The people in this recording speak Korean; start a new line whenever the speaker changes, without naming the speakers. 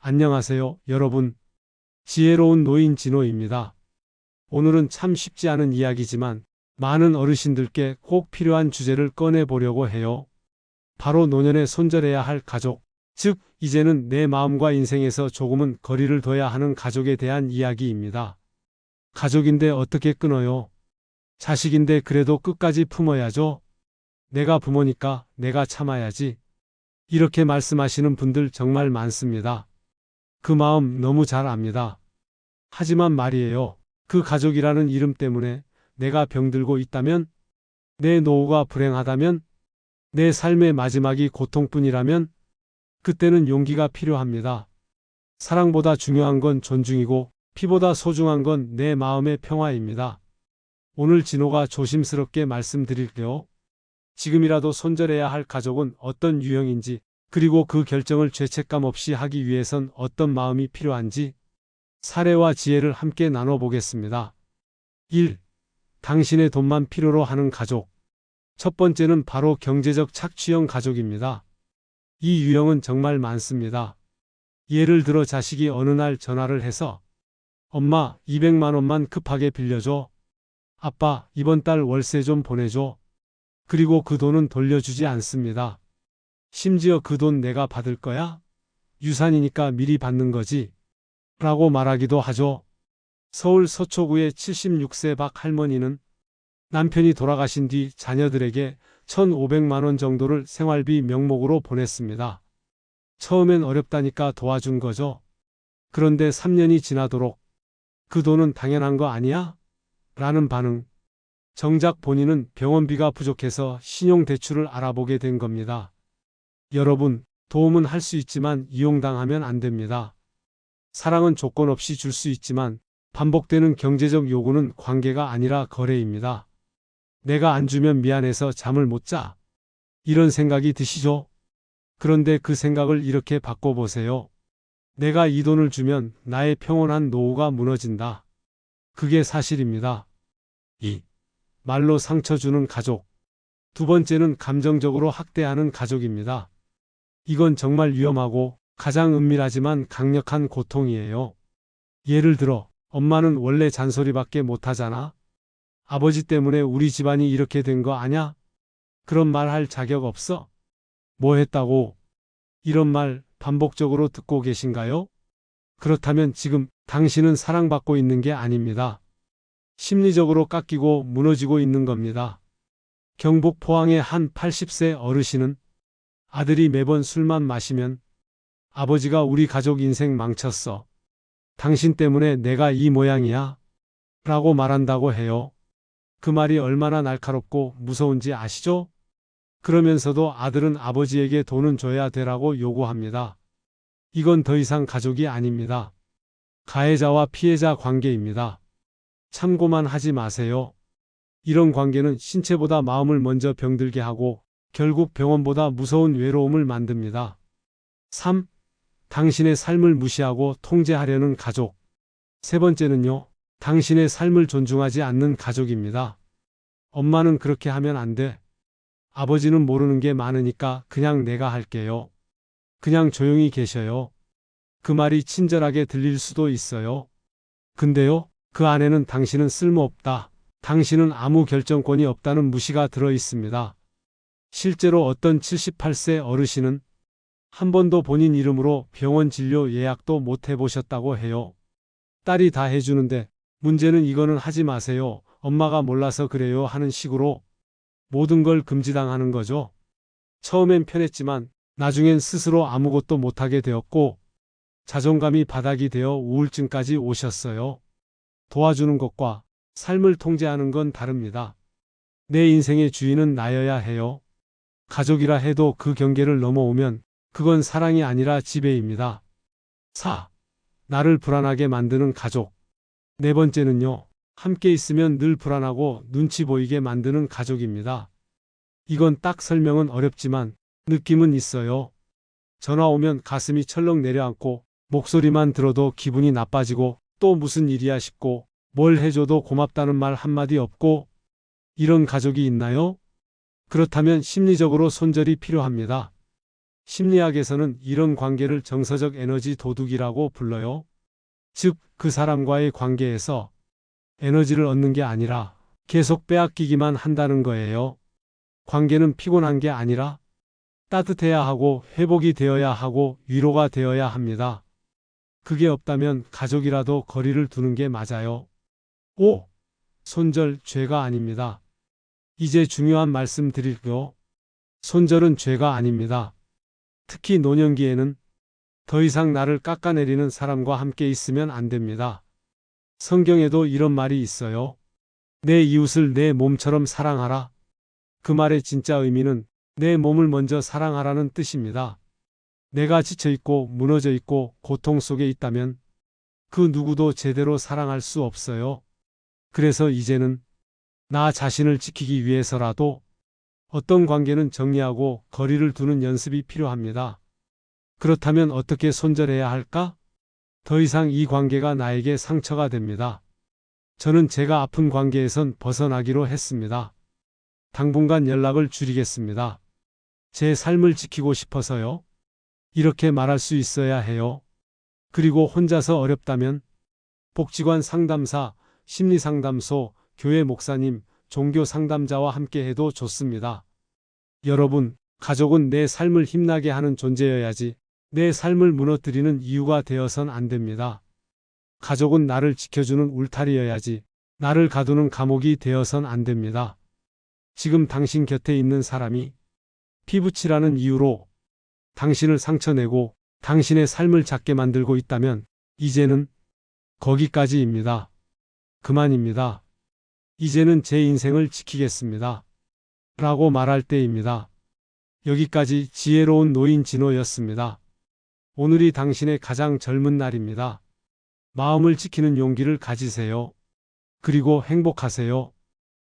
안녕하세요, 여러분. 지혜로운 노인 진호입니다. 오늘은 참 쉽지 않은 이야기지만 많은 어르신들께 꼭 필요한 주제를 꺼내보려고 해요. 바로 노년에 손절해야 할 가족, 즉, 이제는 내 마음과 인생에서 조금은 거리를 둬야 하는 가족에 대한 이야기입니다. 가족인데 어떻게 끊어요? 자식인데 그래도 끝까지 품어야죠. 내가 부모니까 내가 참아야지. 이렇게 말씀하시는 분들 정말 많습니다. 그 마음 너무 잘 압니다. 하지만 말이에요. 그 가족이라는 이름 때문에 내가 병들고 있다면, 내 노후가 불행하다면, 내 삶의 마지막이 고통뿐이라면, 그때는 용기가 필요합니다. 사랑보다 중요한 건 존중이고, 피보다 소중한 건 내 마음의 평화입니다. 오늘 진호가 조심스럽게 말씀드릴게요. 지금이라도 손절해야 할 가족은 어떤 유형인지, 그리고 그 결정을 죄책감 없이 하기 위해선 어떤 마음이 필요한지 사례와 지혜를 함께 나눠보겠습니다. 1. 당신의 돈만 필요로 하는 가족. 첫 번째는 바로 경제적 착취형 가족입니다. 이 유형은 정말 많습니다. 예를 들어 자식이 어느 날 전화를 해서 엄마 200만 원만 급하게 빌려줘. 아빠 이번 달 월세 좀 보내줘. 그리고 그 돈은 돌려주지 않습니다. 심지어 그 돈 내가 받을 거야? 유산이니까 미리 받는 거지. 라고 말하기도 하죠. 서울 서초구의 76세 박 할머니는 남편이 돌아가신 뒤 자녀들에게 1,500만 원 정도를 생활비 명목으로 보냈습니다. 처음엔 어렵다니까 도와준 거죠. 그런데 3년이 지나도록 그 돈은 당연한 거 아니야? 라는 반응. 정작 본인은 병원비가 부족해서 신용대출을 알아보게 된 겁니다. 여러분, 도움은 할 수 있지만 이용당하면 안 됩니다. 사랑은 조건 없이 줄 수 있지만 반복되는 경제적 요구는 관계가 아니라 거래입니다. 내가 안 주면 미안해서 잠을 못 자. 이런 생각이 드시죠? 그런데 그 생각을 이렇게 바꿔보세요. 내가 이 돈을 주면 나의 평온한 노후가 무너진다. 그게 사실입니다. 2. 말로 상처 주는 가족. 두 번째는 감정적으로 학대하는 가족입니다. 이건 정말 위험하고 가장 은밀하지만 강력한 고통이에요. 예를 들어, 엄마는 원래 잔소리밖에 못하잖아. 아버지 때문에 우리 집안이 이렇게 된 거 아냐? 그런 말 할 자격 없어? 뭐 했다고? 이런 말 반복적으로 듣고 계신가요? 그렇다면 지금 당신은 사랑받고 있는 게 아닙니다. 심리적으로 깎이고 무너지고 있는 겁니다. 경북 포항의 한 80세 어르신은 아들이 매번 술만 마시면 아버지가 우리 가족 인생 망쳤어. 당신 때문에 내가 이 모양이야. 라고 말한다고 해요. 그 말이 얼마나 날카롭고 무서운지 아시죠? 그러면서도 아들은 아버지에게 돈은 줘야 되라고 요구합니다. 이건 더 이상 가족이 아닙니다. 가해자와 피해자 관계입니다. 참고만 하지 마세요. 이런 관계는 신체보다 마음을 먼저 병들게 하고 결국 병원보다 무서운 외로움을 만듭니다. 3. 당신의 삶을 무시하고 통제하려는 가족. 세 번째는요, 당신의 삶을 존중하지 않는 가족입니다. 엄마는 그렇게 하면 안 돼. 아버지는 모르는 게 많으니까 그냥 내가 할게요. 그냥 조용히 계셔요. 그 말이 친절하게 들릴 수도 있어요. 근데요, 그 안에는 당신은 쓸모없다. 당신은 아무 결정권이 없다는 무시가 들어 있습니다. 실제로 어떤 78세 어르신은 한 번도 본인 이름으로 병원 진료 예약도 못 해보셨다고 해요. 딸이 다 해주는데 문제는 이거는 하지 마세요. 엄마가 몰라서 그래요 하는 식으로 모든 걸 금지당하는 거죠. 처음엔 편했지만 나중엔 스스로 아무것도 못하게 되었고 자존감이 바닥이 되어 우울증까지 오셨어요. 도와주는 것과 삶을 통제하는 건 다릅니다. 내 인생의 주인은 나여야 해요. 가족이라 해도 그 경계를 넘어오면 그건 사랑이 아니라 지배입니다. 4. 나를 불안하게 만드는 가족. 네 번째는요, 함께 있으면 늘 불안하고 눈치 보이게 만드는 가족입니다. 이건 딱 설명은 어렵지만 느낌은 있어요. 전화 오면 가슴이 철렁 내려앉고 목소리만 들어도 기분이 나빠지고 또 무슨 일이야 싶고 뭘 해줘도 고맙다는 말 한마디 없고 이런 가족이 있나요? 그렇다면 심리적으로 손절이 필요합니다. 심리학에서는 이런 관계를 정서적 에너지 도둑이라고 불러요. 즉, 그 사람과의 관계에서 에너지를 얻는 게 아니라 계속 빼앗기기만 한다는 거예요. 관계는 피곤한 게 아니라 따뜻해야 하고 회복이 되어야 하고 위로가 되어야 합니다. 그게 없다면 가족이라도 거리를 두는 게 맞아요. 5. 손절 죄가 아닙니다. 이제 중요한 말씀 드릴게요. 손절은 죄가 아닙니다. 특히 노년기에는 더 이상 나를 깎아내리는 사람과 함께 있으면 안 됩니다. 성경에도 이런 말이 있어요. 내 이웃을 내 몸처럼 사랑하라. 그 말의 진짜 의미는 내 몸을 먼저 사랑하라는 뜻입니다. 내가 지쳐있고 무너져 있고 고통 속에 있다면 그 누구도 제대로 사랑할 수 없어요. 그래서 이제는 나 자신을 지키기 위해서라도 어떤 관계는 정리하고 거리를 두는 연습이 필요합니다. 그렇다면 어떻게 손절해야 할까? 더 이상 이 관계가 나에게 상처가 됩니다. 저는 제가 아픈 관계에선 벗어나기로 했습니다. 당분간 연락을 줄이겠습니다. 제 삶을 지키고 싶어서요. 이렇게 말할 수 있어야 해요. 그리고 혼자서 어렵다면 복지관 상담사, 심리상담소, 교회 목사님, 종교 상담자와 함께 해도 좋습니다. 여러분, 가족은 내 삶을 힘나게 하는 존재여야지 내 삶을 무너뜨리는 이유가 되어선 안 됩니다. 가족은 나를 지켜주는 울타리여야지 나를 가두는 감옥이 되어선 안 됩니다. 지금 당신 곁에 있는 사람이 피부치라는 이유로 당신을 상처내고 당신의 삶을 작게 만들고 있다면 이제는 거기까지입니다. 그만입니다. 이제는 제 인생을 지키겠습니다. 라고 말할 때입니다. 여기까지 지혜로운 노인 진호였습니다. 오늘이 당신의 가장 젊은 날입니다. 마음을 지키는 용기를 가지세요. 그리고 행복하세요.